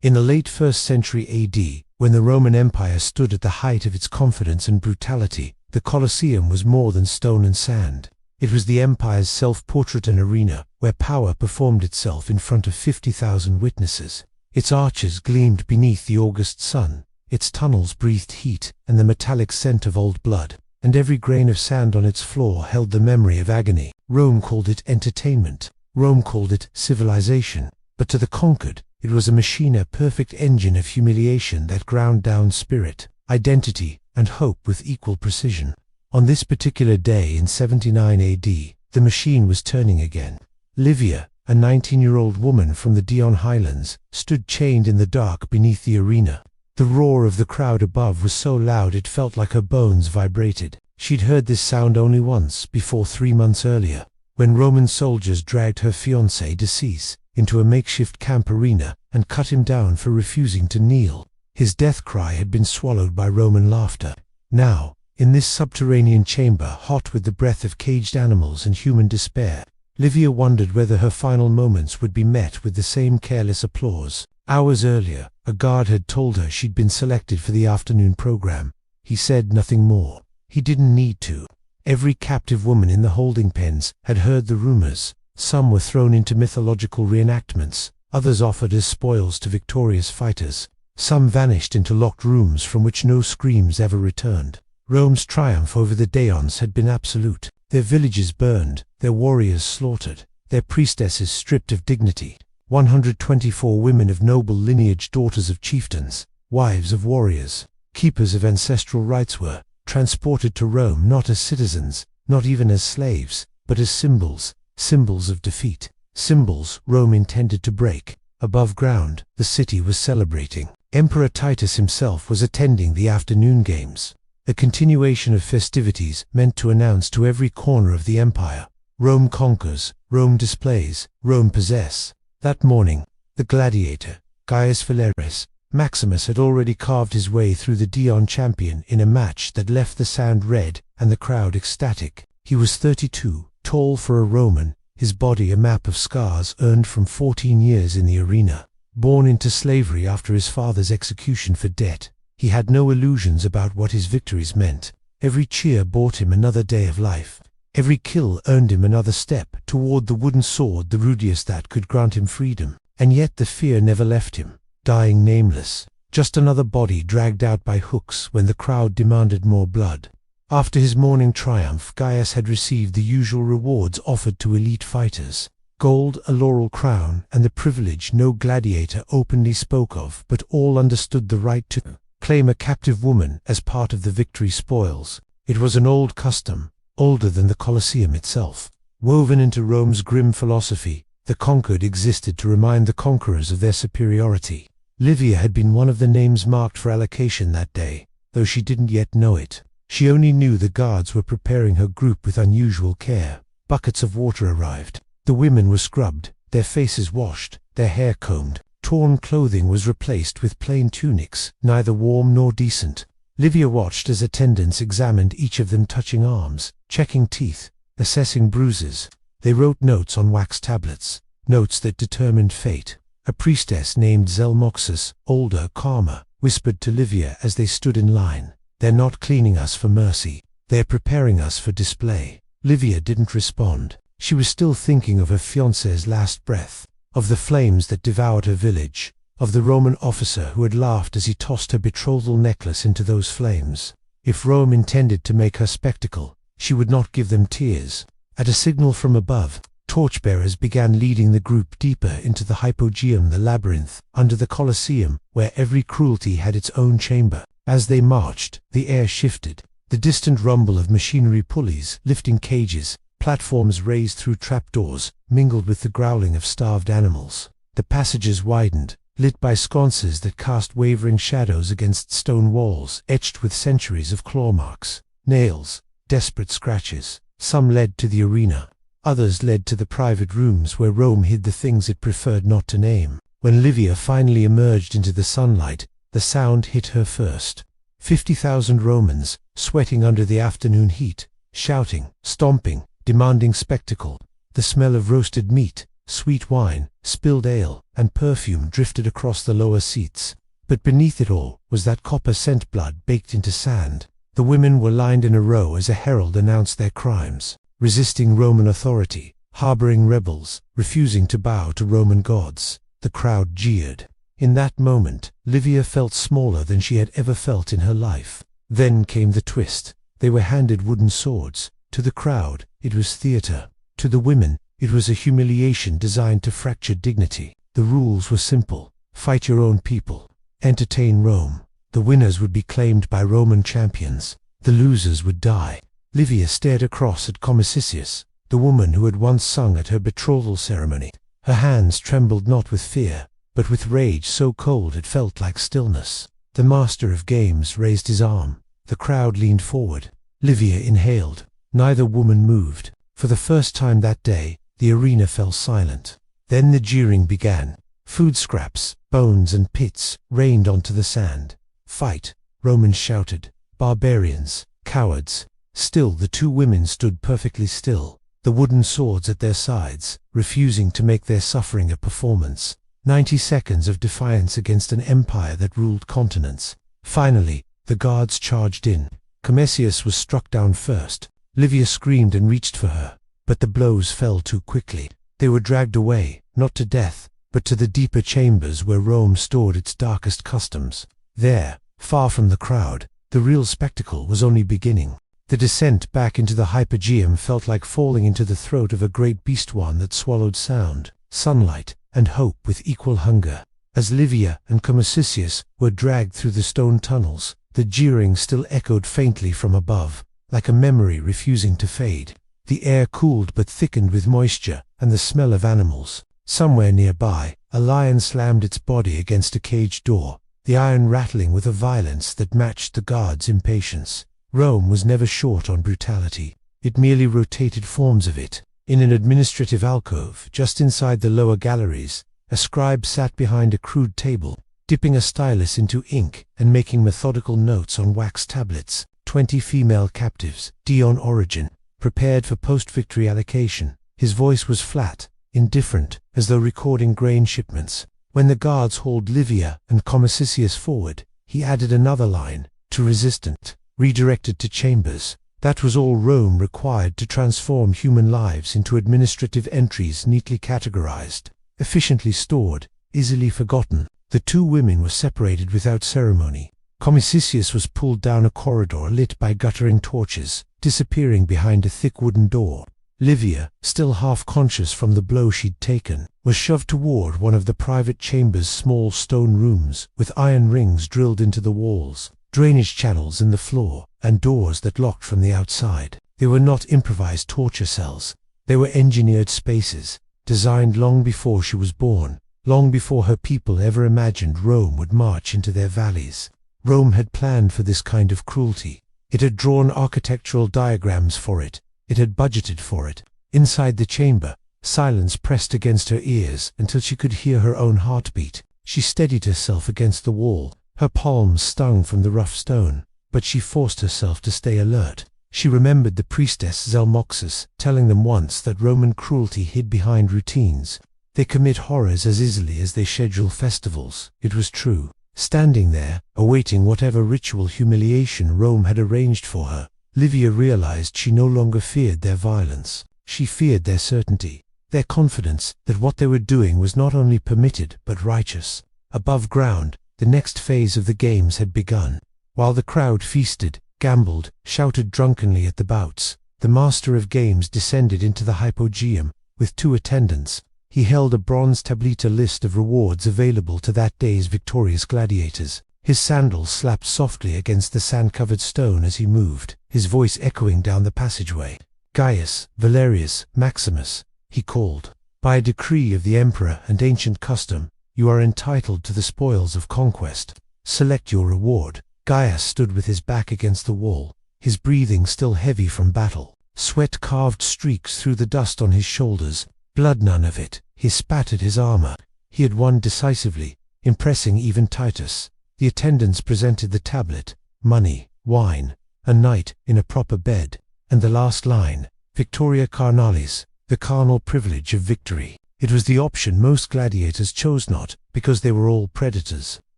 In the late 1st century AD, when the Roman Empire stood at the height of its confidence and brutality, the Colosseum was more than stone and sand. It was the empire's self-portrait and arena, where power performed itself in front of 50,000 witnesses. Its arches gleamed beneath the August sun, its tunnels breathed heat and the metallic scent of old blood, and every grain of sand on its floor held the memory of agony. Rome called it entertainment. Rome called it civilization. But to the conquered, it was a machine, a perfect engine of humiliation that ground down spirit, identity, and hope with equal precision. On this particular day in 79 AD, the machine was turning again. Livia, a 19-year-old woman from the Deian highlands, stood chained in the dark beneath the arena. The roar of the crowd above was so loud it felt like her bones vibrated. She'd heard this sound only once before 3 months earlier, when Roman soldiers dragged her fiancé deceased into a makeshift camp arena and cut him down for refusing to kneel. His death cry had been swallowed by Roman laughter. Now, in this subterranean chamber, hot with the breath of caged animals and human despair, Livia wondered whether her final moments would be met with the same careless applause. Hours earlier, a guard had told her she'd been selected for the afternoon program. He said nothing more. He didn't need to. Every captive woman in the holding pens had heard the rumors. Some were thrown into mythological reenactments, others offered as spoils to victorious fighters. Some vanished into locked rooms from which no screams ever returned. Rome's triumph over the Deians had been absolute. Their villages burned, their warriors slaughtered, their priestesses stripped of dignity. 124 women of noble lineage, daughters of chieftains, wives of warriors, keepers of ancestral rites, were transported to Rome not as citizens, not even as slaves, but as symbols, symbols of defeat, symbols Rome intended to break. Above ground, the city was celebrating. Emperor Titus himself was attending the afternoon games, a continuation of festivities meant to announce to every corner of the empire, Rome conquers, Rome displays, Rome possess. That morning, the Gladiator, Gaius Valerius Maximus, had already carved his way through the Deian champion in a match that left the sand red and the crowd ecstatic. He was 32, tall for a Roman, his body a map of scars earned from 14 years in the arena. Born into slavery after his father's execution for debt, he had no illusions about what his victories meant. Every cheer bought him another day of life. Every kill earned him another step toward the wooden sword, the rudest that could grant him freedom. And yet the fear never left him, dying nameless, just another body dragged out by hooks when the crowd demanded more blood. After his morning triumph, Gaius had received the usual rewards offered to elite fighters: gold, a laurel crown, and the privilege no gladiator openly spoke of, but all understood the right to claim a captive woman as part of the victory spoils. It was an old custom, older than the Colosseum itself. Woven into Rome's grim philosophy, the conquered existed to remind the conquerors of their superiority. Livia had been one of the names marked for allocation that day, though she didn't yet know it. She only knew the guards were preparing her group with unusual care. Buckets of water arrived. The women were scrubbed, their faces washed, their hair combed. Torn clothing was replaced with plain tunics, neither warm nor decent. Livia watched as attendants examined each of them, touching arms, checking teeth, assessing bruises. They wrote notes on wax tablets, notes that determined fate. A priestess named Zelmoxis, older, calmer, whispered to Livia as they stood in line, "They're not cleaning us for mercy. They're preparing us for display." Livia didn't respond. She was still thinking of her fiancé's last breath, of the flames that devoured her village, of the Roman officer who had laughed as he tossed her betrothal necklace into those flames. If Rome intended to make her spectacle, she would not give them tears. At a signal from above, torchbearers began leading the group deeper into the hypogeum, the labyrinth under the Colosseum, where every cruelty had its own chamber. As they marched, the air shifted. The distant rumble of machinery, pulleys lifting cages, platforms raised through trapdoors, mingled with the growling of starved animals. The passages widened, lit by sconces that cast wavering shadows against stone walls etched with centuries of claw marks, nails, desperate scratches. Some led to the arena. Others led to the private rooms where Rome hid the things it preferred not to name. When Livia finally emerged into the sunlight, the sound hit her first. 50,000 Romans, sweating under the afternoon heat, shouting, stomping, demanding spectacle. The smell of roasted meat, sweet wine, spilled ale, and perfume drifted across the lower seats. But beneath it all was that copper-scent blood baked into sand. The women were lined in a row as a herald announced their crimes: resisting Roman authority, harboring rebels, refusing to bow to Roman gods. The crowd jeered. In that moment, Livia felt smaller than she had ever felt in her life. Then came the twist. They were handed wooden swords. To the crowd, it was theater. To the women, it was a humiliation designed to fracture dignity. The rules were simple: fight your own people, entertain Rome. The winners would be claimed by Roman champions. The losers would die. Livia stared across at Cassius, the woman who had once sung at her betrothal ceremony. Her hands trembled not with fear, but with rage so cold it felt like stillness. The master of games raised his arm. The crowd leaned forward. Livia inhaled. Neither woman moved. For the first time that day, the arena fell silent. Then the jeering began. Food scraps, bones and pits rained onto the sand. Fight, Romans shouted. Barbarians, cowards. Still the two women stood perfectly still, the wooden swords at their sides, refusing to make their suffering a performance. 90 seconds of defiance against an empire that ruled continents. Finally, the guards charged in. Cassius was struck down first. Livia screamed and reached for her, but the blows fell too quickly. They were dragged away, not to death, but to the deeper chambers where Rome stored its darkest customs. There, far from the crowd, the real spectacle was only beginning. The descent back into the hypogeum felt like falling into the throat of a great beast, one that swallowed sound, sunlight, and hope with equal hunger. As Livia and Cassius were dragged through the stone tunnels, the jeering still echoed faintly from above, like a memory refusing to fade. The air cooled but thickened with moisture and the smell of animals. Somewhere nearby, a lion slammed its body against a caged door, the iron rattling with a violence that matched the guards' impatience. Rome was never short on brutality. It merely rotated forms of it. In an administrative alcove, just inside the lower galleries, a scribe sat behind a crude table, dipping a stylus into ink and making methodical notes on wax tablets. 20 female captives, Deian origin, prepared for post-victory allocation. His voice was flat, indifferent, as though recording grain shipments. When the guards hauled Livia and Cassius forward, he added another line: to resistant, redirected to chambers. That was all Rome required to transform human lives into administrative entries neatly categorized, efficiently stored, easily forgotten. The two women were separated without ceremony. Cassius was pulled down a corridor lit by guttering torches, disappearing behind a thick wooden door. Livia, still half-conscious from the blow she'd taken, was shoved toward one of the private chamber's small stone rooms, with iron rings drilled into the walls, drainage channels in the floor, and doors that locked from the outside. They were not improvised torture cells. They were engineered spaces, designed long before she was born, long before her people ever imagined Rome would march into their valleys. Rome had planned for this kind of cruelty. It had drawn architectural diagrams for it. It had budgeted for it. Inside the chamber, silence pressed against her ears until she could hear her own heartbeat. She steadied herself against the wall. Her palms stung from the rough stone, but she forced herself to stay alert. She remembered the priestess Zelmoxis telling them once that Roman cruelty hid behind routines. They commit horrors as easily as they schedule festivals. It was true. Standing there, awaiting whatever ritual humiliation Rome had arranged for her, Livia realized she no longer feared their violence. She feared their certainty, their confidence that what they were doing was not only permitted but righteous. Above ground, the next phase of the games had begun. While the crowd feasted, gambled, shouted drunkenly at the bouts, the master of games descended into the hypogeum with 2 attendants. He held a bronze tablita list of rewards available to that day's victorious gladiators. His sandals slapped softly against the sand-covered stone as he moved, his voice echoing down the passageway. "Gaius, Valerius, Maximus," he called. "By a decree of the emperor and ancient custom, you are entitled to the spoils of conquest. Select your reward." Gaius stood with his back against the wall, his breathing still heavy from battle. Sweat carved streaks through the dust on his shoulders. Blood none of it. He spat at his armor. He had won decisively, impressing even Titus. The attendants presented the tablet: money, wine, a night in a proper bed, and the last line: Victoria Carnalis, the carnal privilege of victory. It was the option most gladiators chose, not because they were all predators,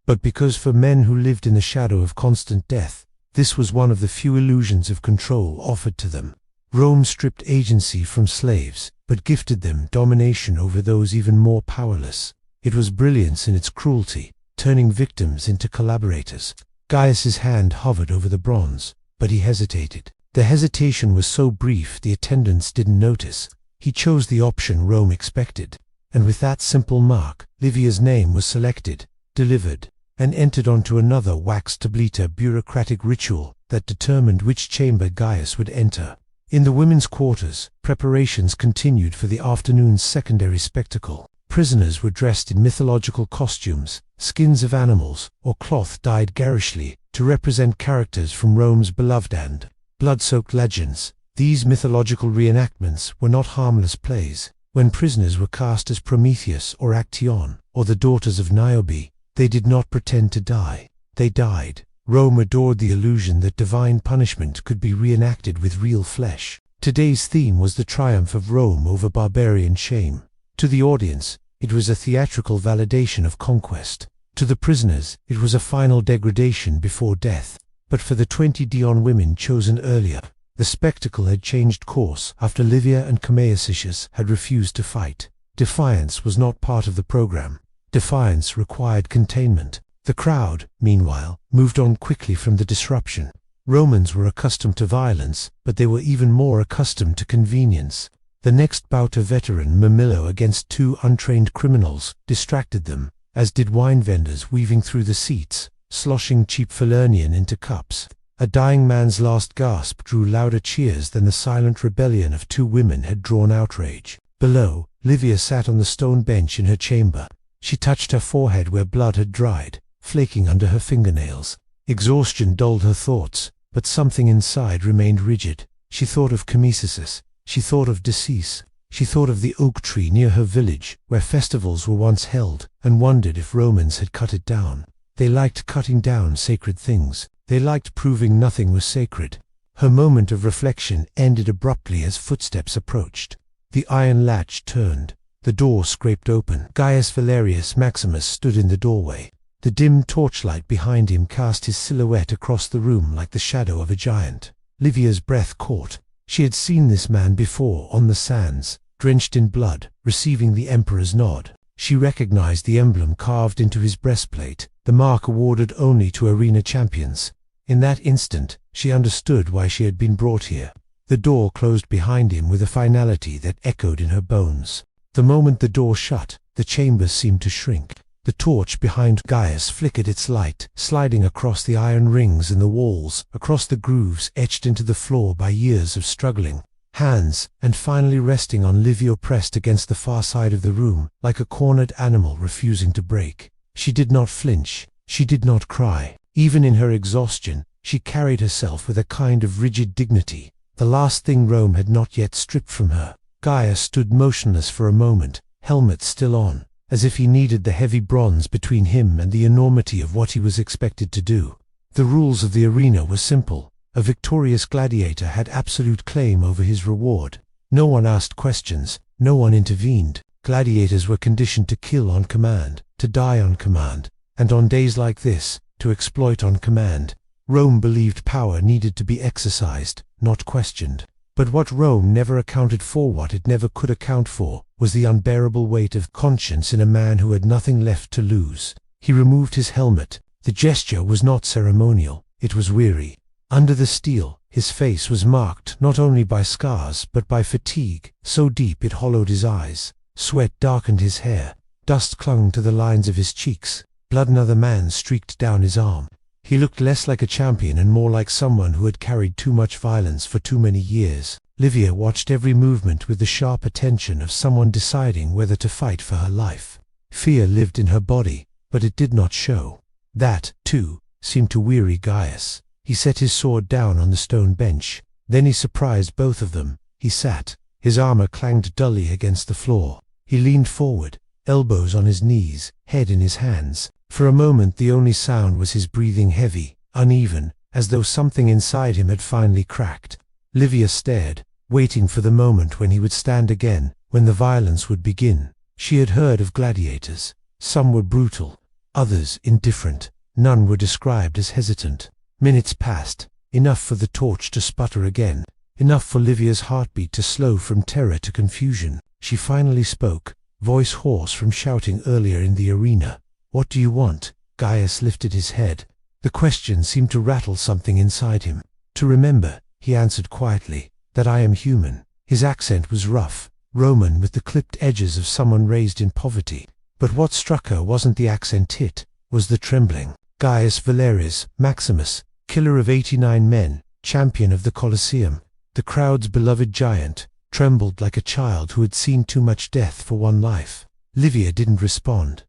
but because for men who lived in the shadow of constant death, this was one of the few illusions of control offered to them. Rome stripped agency from slaves, but gifted them domination over those even more powerless. It was brilliance in its cruelty, turning victims into collaborators. Gaius's hand hovered over the bronze, but he hesitated. The hesitation was so brief the attendants didn't notice. He chose the option Rome expected, and with that simple mark, Livia's name was selected, delivered, and entered onto another wax tablita bureaucratic ritual that determined which chamber Gaius would enter. In the women's quarters, preparations continued for the afternoon's secondary spectacle. Prisoners were dressed in mythological costumes, skins of animals, or cloth dyed garishly, to represent characters from Rome's beloved and blood-soaked legends. These mythological reenactments were not harmless plays. When prisoners were cast as Prometheus or Actaeon, or the daughters of Niobe, they did not pretend to die. They died. Rome adored the illusion that divine punishment could be reenacted with real flesh. Today's theme was the triumph of Rome over barbarian shame. To the audience, it was a theatrical validation of conquest. To the prisoners, it was a final degradation before death. But for the 20 Deian women chosen earlier, the spectacle had changed course after Livia and Cassius had refused to fight. Defiance was not part of the program. Defiance required containment. The crowd, meanwhile, moved on quickly from the disruption. Romans were accustomed to violence, but they were even more accustomed to convenience. The next bout of veteran Mamillo against 2 untrained criminals distracted them, as did wine vendors weaving through the seats, sloshing cheap Falernian into cups. A dying man's last gasp drew louder cheers than the silent rebellion of 2 women had drawn outrage. Below, Livia sat on the stone bench in her chamber. She touched her forehead where blood had dried, flaking under her fingernails. Exhaustion dulled her thoughts, but something inside remained rigid. She thought of Cassius. She thought of decease. She thought of the oak tree near her village, where festivals were once held, and wondered if Romans had cut it down. They liked cutting down sacred things. They liked proving nothing was sacred. Her moment of reflection ended abruptly as footsteps approached. The iron latch turned. The door scraped open. Gaius Valerius Maximus stood in the doorway. The dim torchlight behind him cast his silhouette across the room like the shadow of a giant. Livia's breath caught. She had seen this man before on the sands, drenched in blood, receiving the emperor's nod. She recognized the emblem carved into his breastplate, the mark awarded only to arena champions. In that instant, she understood why she had been brought here. The door closed behind him with a finality that echoed in her bones. The moment the door shut, the chamber seemed to shrink. The torch behind Gaius flickered its light, sliding across the iron rings in the walls, across the grooves etched into the floor by years of struggling hands, and finally resting on Livia pressed against the far side of the room, like a cornered animal refusing to break. She did not flinch. She did not cry. Even in her exhaustion, she carried herself with a kind of rigid dignity, the last thing Rome had not yet stripped from her. Gaius stood motionless for a moment, helmet still on, as if he needed the heavy bronze between him and the enormity of what he was expected to do. The rules of the arena were simple. A victorious gladiator had absolute claim over his reward. No one asked questions, no one intervened. Gladiators were conditioned to kill on command, to die on command, and on days like this, to exploit on command. Rome believed power needed to be exercised, not questioned. But what Rome never accounted for, what it never could account for, was the unbearable weight of conscience in a man who had nothing left to lose. He removed his helmet. The gesture was not ceremonial, it was weary. Under the steel, his face was marked not only by scars but by fatigue, so deep it hollowed his eyes. Sweat darkened his hair. Dust clung to the lines of his cheeks. Blood another man streaked down his arm. He looked less like a champion and more like someone who had carried too much violence for too many years. Livia watched every movement with the sharp attention of someone deciding whether to fight for her life. Fear lived in her body, but it did not show. That, too, seemed to weary Gaius. He set his sword down on the stone bench. Then he surprised both of them. He sat. His armor clanged dully against the floor. He leaned forward, elbows on his knees, head in his hands. For a moment the only sound was his breathing, heavy, uneven, as though something inside him had finally cracked. Livia stared, waiting for the moment when he would stand again, when the violence would begin. She had heard of gladiators. Some were brutal, others indifferent. None were described as hesitant. Minutes passed, enough for the torch to sputter again, enough for Livia's heartbeat to slow from terror to confusion. She finally spoke, voice hoarse from shouting earlier in the arena. "What do you want?" Gaius lifted his head. The question seemed to rattle something inside him. "To remember," he answered quietly, "that I am human." His accent was rough, Roman, with the clipped edges of someone raised in poverty. But what struck her wasn't the accent, it was the trembling. Gaius Valerius Maximus, killer of 89 men, champion of the Colosseum, the crowd's beloved giant, trembled like a child who had seen too much death for one life. Livia didn't respond.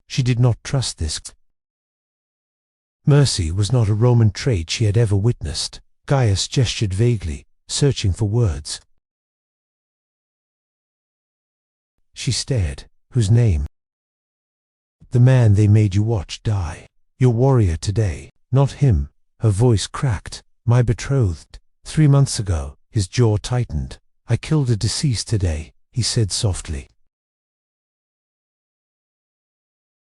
She did not trust this. Mercy was not a Roman trait she had ever witnessed. Gaius gestured vaguely, searching for words. She stared. "Whose name?" "The man they made you watch die. Your warrior today." "Not him." Her voice cracked. "My betrothed. 3 months ago." His jaw tightened. "I killed a deceased today," he said softly.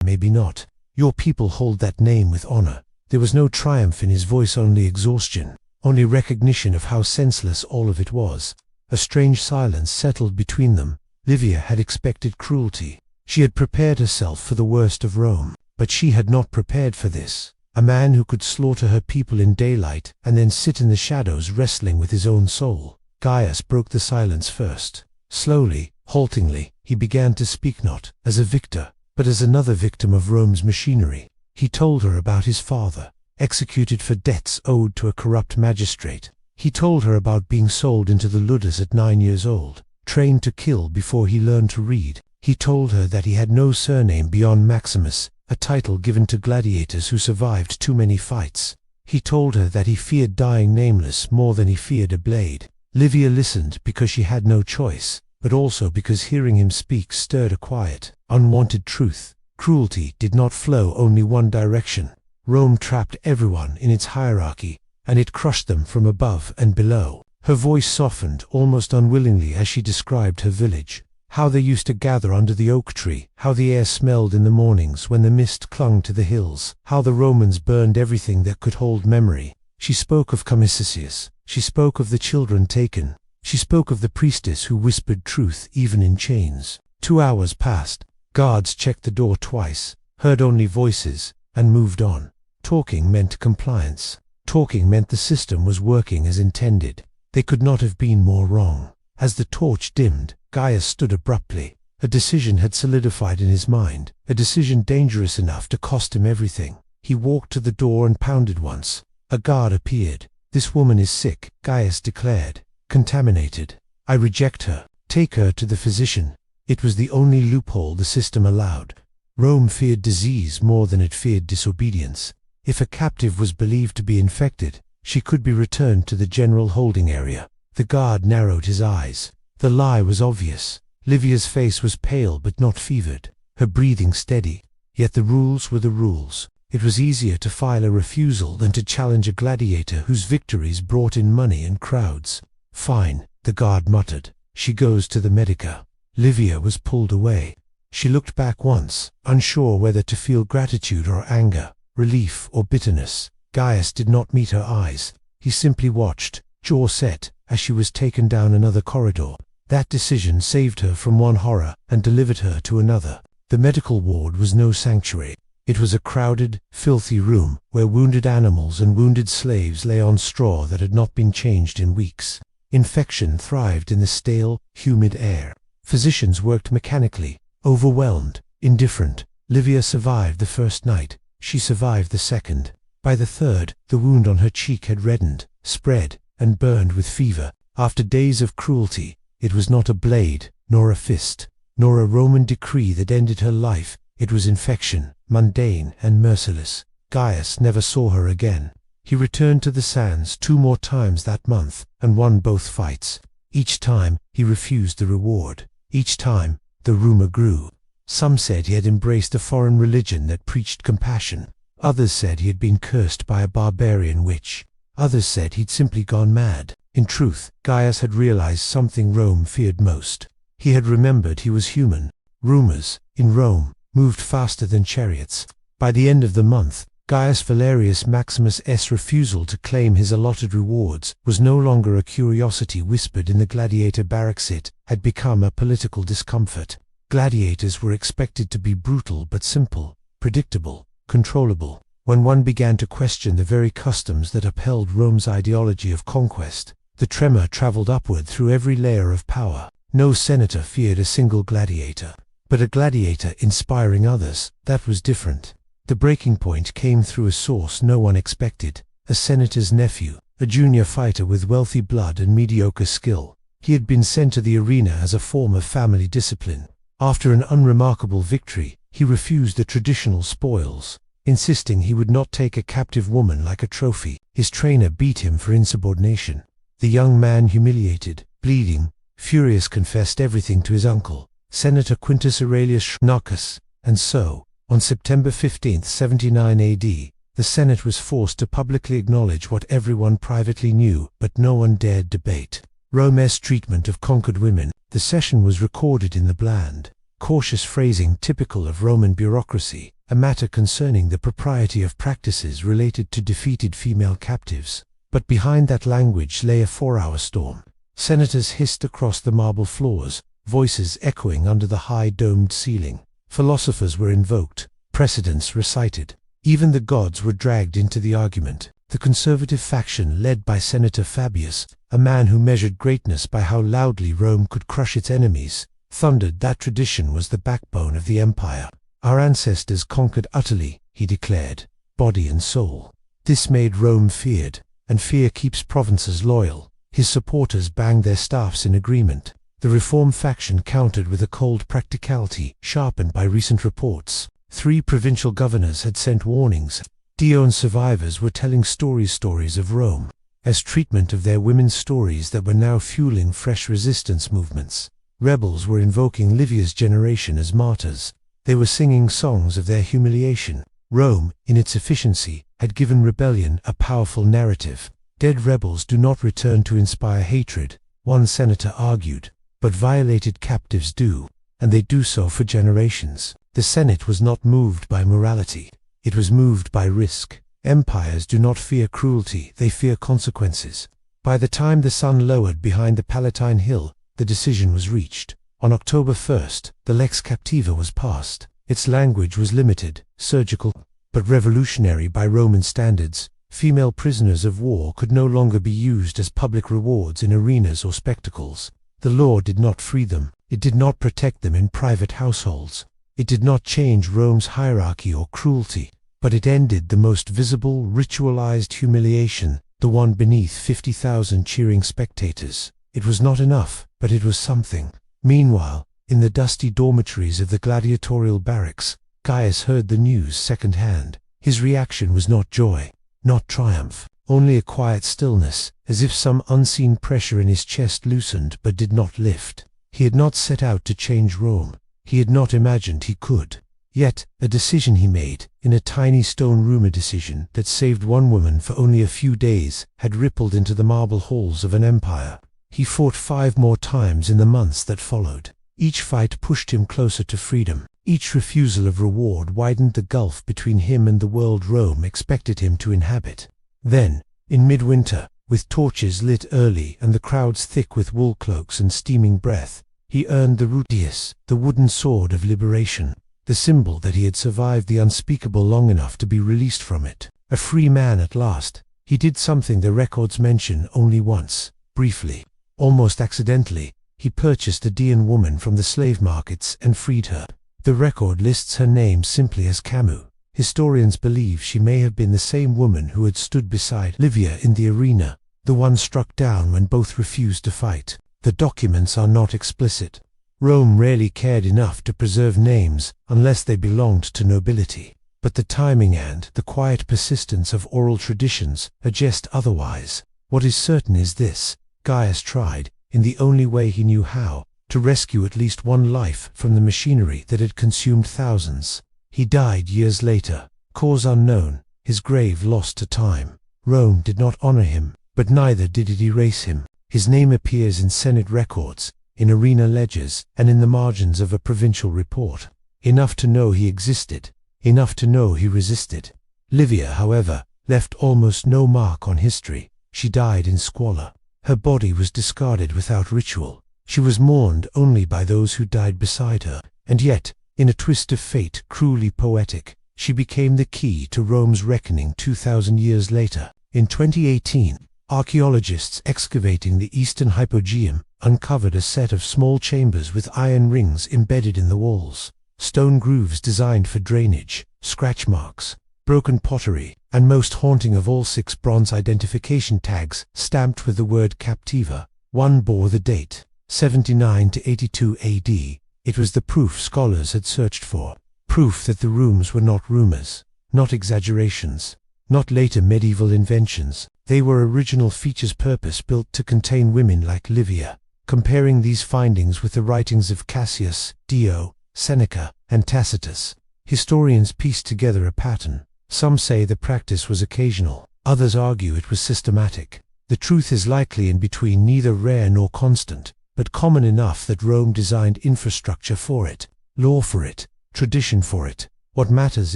"Maybe not. Your people hold that name with honor." There was no triumph in his voice, only exhaustion, only recognition of how senseless all of it was. A strange silence settled between them. Livia had expected cruelty. She had prepared herself for the worst of Rome, but she had not prepared for this. A man who could slaughter her people in daylight and then sit in the shadows wrestling with his own soul. Gaius broke the silence first. Slowly, haltingly, he began to speak, not as a victor, but as another victim of Rome's machinery. He told her about his father, executed for debts owed to a corrupt magistrate. He told her about being sold into the Ludus at 9 years old, trained to kill before he learned to read. He told her that he had no surname beyond Maximus, a title given to gladiators who survived too many fights. He told her that he feared dying nameless more than he feared a blade. Livia listened because she had no choice, but also because hearing him speak stirred a quiet, unwanted truth. Cruelty did not flow only one direction. Rome trapped everyone in its hierarchy, and it crushed them from above and below. Her voice softened almost unwillingly as she described her village. How they used to gather under the oak tree, how the air smelled in the mornings when the mist clung to the hills, how the Romans burned everything that could hold memory. She spoke of Cassius. She spoke of the children taken. She spoke of the priestess who whispered truth even in chains. 2 hours passed. Guards checked the door twice, heard only voices, and moved on. Talking meant compliance. Talking meant the system was working as intended. They could not have been more wrong. As the torch dimmed, Gaius stood abruptly. A decision had solidified in his mind, a decision dangerous enough to cost him everything. He walked to the door and pounded once. A guard appeared. "This woman is sick," Gaius declared. "Contaminated. I reject her. Take her to the physician." It was the only loophole the system allowed. Rome feared disease more than it feared disobedience. If a captive was believed to be infected, she could be returned to the general holding area. The guard narrowed his eyes. The lie was obvious. Livia's face was pale but not fevered, her breathing steady. Yet the rules were the rules. It was easier to file a refusal than to challenge a gladiator whose victories brought in money and crowds. "Fine," the guard muttered. "She goes to the Medica." Livia was pulled away. She looked back once, unsure whether to feel gratitude or anger, relief or bitterness. Gaius did not meet her eyes. He simply watched, jaw set, as she was taken down another corridor. That decision saved her from one horror and delivered her to another. The medical ward was no sanctuary. It was a crowded, filthy room where wounded animals and wounded slaves lay on straw that had not been changed in weeks. Infection thrived in the stale, humid air. Physicians worked mechanically, overwhelmed, indifferent. Livia survived the first night. She survived the second. By the third, the wound on her cheek had reddened, spread, and burned with fever. After days of cruelty, it was not a blade, nor a fist, nor a Roman decree that ended her life. It was infection, mundane and merciless. Gaius never saw her again. He returned to the sands 2 more times that month, and won both fights. Each time, he refused the reward. Each time, the rumor grew. Some said he had embraced a foreign religion that preached compassion. Others said he had been cursed by a barbarian witch. Others said he'd simply gone mad. In truth, Gaius had realized something Rome feared most. He had remembered he was human. Rumors, in Rome, moved faster than chariots. By the end of the month, Gaius Valerius Maximus' refusal to claim his allotted rewards was no longer a curiosity whispered in the gladiator barracks. It had become a political discomfort. Gladiators were expected to be brutal but simple, predictable, controllable. When one began to question the very customs that upheld Rome's ideology of conquest, the tremor traveled upward through every layer of power. No senator feared a single gladiator. But a gladiator inspiring others, that was different. The breaking point came through a source no one expected: a senator's nephew, a junior fighter with wealthy blood and mediocre skill. He had been sent to the arena as a form of family discipline. After an unremarkable victory, he refused the traditional spoils, insisting he would not take a captive woman like a trophy. His trainer beat him for insubordination. The young man, humiliated, bleeding, furious, confessed everything to his uncle, Senator Quintus Aurelius Schnarchus, and so, on September 15, 79 AD, the Senate was forced to publicly acknowledge what everyone privately knew but no one dared debate: Rome's treatment of conquered women. The session was recorded in the bland, cautious phrasing typical of Roman bureaucracy, a matter concerning the propriety of practices related to defeated female captives. But behind that language lay a 4-hour storm. Senators hissed across the marble floors, voices echoing under the high domed ceiling. Philosophers were invoked, precedents recited. Even the gods were dragged into the argument. The conservative faction, led by Senator Fabius, a man who measured greatness by how loudly Rome could crush its enemies, thundered that tradition was the backbone of the empire. Our ancestors conquered utterly, he declared, body and soul. This made Rome feared, and fear keeps provinces loyal. His supporters banged their staffs in agreement. The reform faction countered with a cold practicality, sharpened by recent reports. 3 provincial governors had sent warnings. Deian survivors were telling stories of Rome, as treatment of their women's stories that were now fueling fresh resistance movements. Rebels were invoking Livia's generation as martyrs. They were singing songs of their humiliation. Rome, in its efficiency, had given rebellion a powerful narrative. Dead rebels do not return to inspire hatred, one senator argued, but violated captives do, and they do so for generations. The Senate was not moved by morality. It was moved by risk. Empires do not fear cruelty, they fear consequences. By the time the sun lowered behind the Palatine Hill, the decision was reached. On October 1st, the Lex Captiva was passed. Its language was limited, surgical, but revolutionary by Roman standards. Female prisoners of war could no longer be used as public rewards in arenas or spectacles. The law did not free them. It did not protect them in private households. It did not change Rome's hierarchy or cruelty, but it ended the most visible, ritualized humiliation, the one beneath 50,000 cheering spectators. It was not enough, but it was something. Meanwhile, in the dusty dormitories of the gladiatorial barracks, Gaius heard the news second-hand. His reaction was not joy, not triumph, only a quiet stillness, as if some unseen pressure in his chest loosened but did not lift. He had not set out to change Rome. He had not imagined he could. Yet, a decision he made, in a tiny stone room, a decision that saved one woman for only a few days, had rippled into the marble halls of an empire. He fought 5 more times in the months that followed. Each fight pushed him closer to freedom. Each refusal of reward widened the gulf between him and the world Rome expected him to inhabit. Then, in midwinter, with torches lit early and the crowds thick with wool cloaks and steaming breath, he earned the Rutius, the wooden sword of liberation, the symbol that he had survived the unspeakable long enough to be released from it. A free man at last. He did something the records mention only once, briefly. Almost accidentally, he purchased a Deian woman from the slave markets and freed her. The record lists her name simply as Camus. Historians believe she may have been the same woman who had stood beside Livia in the arena, the one struck down when both refused to fight. The documents are not explicit. Rome rarely cared enough to preserve names unless they belonged to nobility. But the timing and the quiet persistence of oral traditions suggest otherwise. What is certain is this: Gaius tried, in the only way he knew how, to rescue at least one life from the machinery that had consumed thousands. He died years later, cause unknown, his grave lost to time. Rome did not honor him, but neither did it erase him. His name appears in Senate records, in arena ledgers, and in the margins of a provincial report. Enough to know he existed, enough to know he resisted. Livia, however, left almost no mark on history. She died in squalor. Her body was discarded without ritual. She was mourned only by those who died beside her. And yet, in a twist of fate cruelly poetic, she became the key to Rome's reckoning 2,000 years later. In 2018, archaeologists excavating the eastern hypogeum uncovered a set of small chambers with iron rings embedded in the walls, stone grooves designed for drainage, scratch marks, broken pottery, and most haunting of all, 6 bronze identification tags stamped with the word captiva. One bore the date, 79 to 82 AD. It was the proof scholars had searched for. Proof that the rooms were not rumors, not exaggerations, not later medieval inventions. They were original features purpose-built to contain women like Livia. Comparing these findings with the writings of Cassius, Dio, Seneca, and Tacitus, historians pieced together a pattern. Some say the practice was occasional, others argue it was systematic. The truth is likely in between, neither rare nor constant, but common enough that Rome designed infrastructure for it, law for it, tradition for it. What matters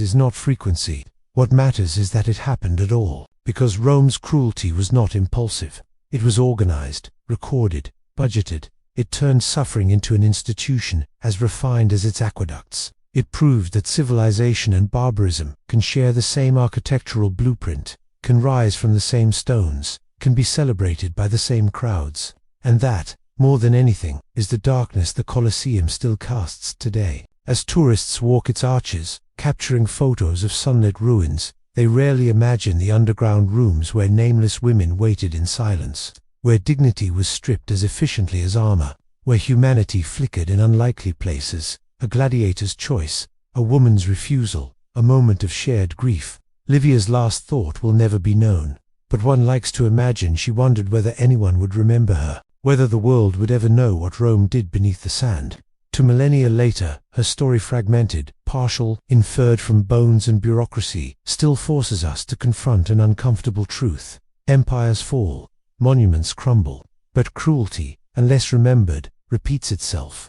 is not frequency. What matters is that it happened at all, because Rome's cruelty was not impulsive. It was organized, recorded, budgeted. It turned suffering into an institution as refined as its aqueducts. It proved that civilization and barbarism can share the same architectural blueprint, can rise from the same stones, can be celebrated by the same crowds. And that, more than anything, is the darkness the Colosseum still casts today. As tourists walk its arches, capturing photos of sunlit ruins, they rarely imagine the underground rooms where nameless women waited in silence, where dignity was stripped as efficiently as armor, where humanity flickered in unlikely places, a gladiator's choice, a woman's refusal, a moment of shared grief. Livia's last thought will never be known, but one likes to imagine she wondered whether anyone would remember her, whether the world would ever know what Rome did beneath the sand. To millennia later, her story, fragmented, partial, inferred from bones and bureaucracy, still forces us to confront an uncomfortable truth. Empires fall, monuments crumble, but cruelty, unless remembered, repeats itself.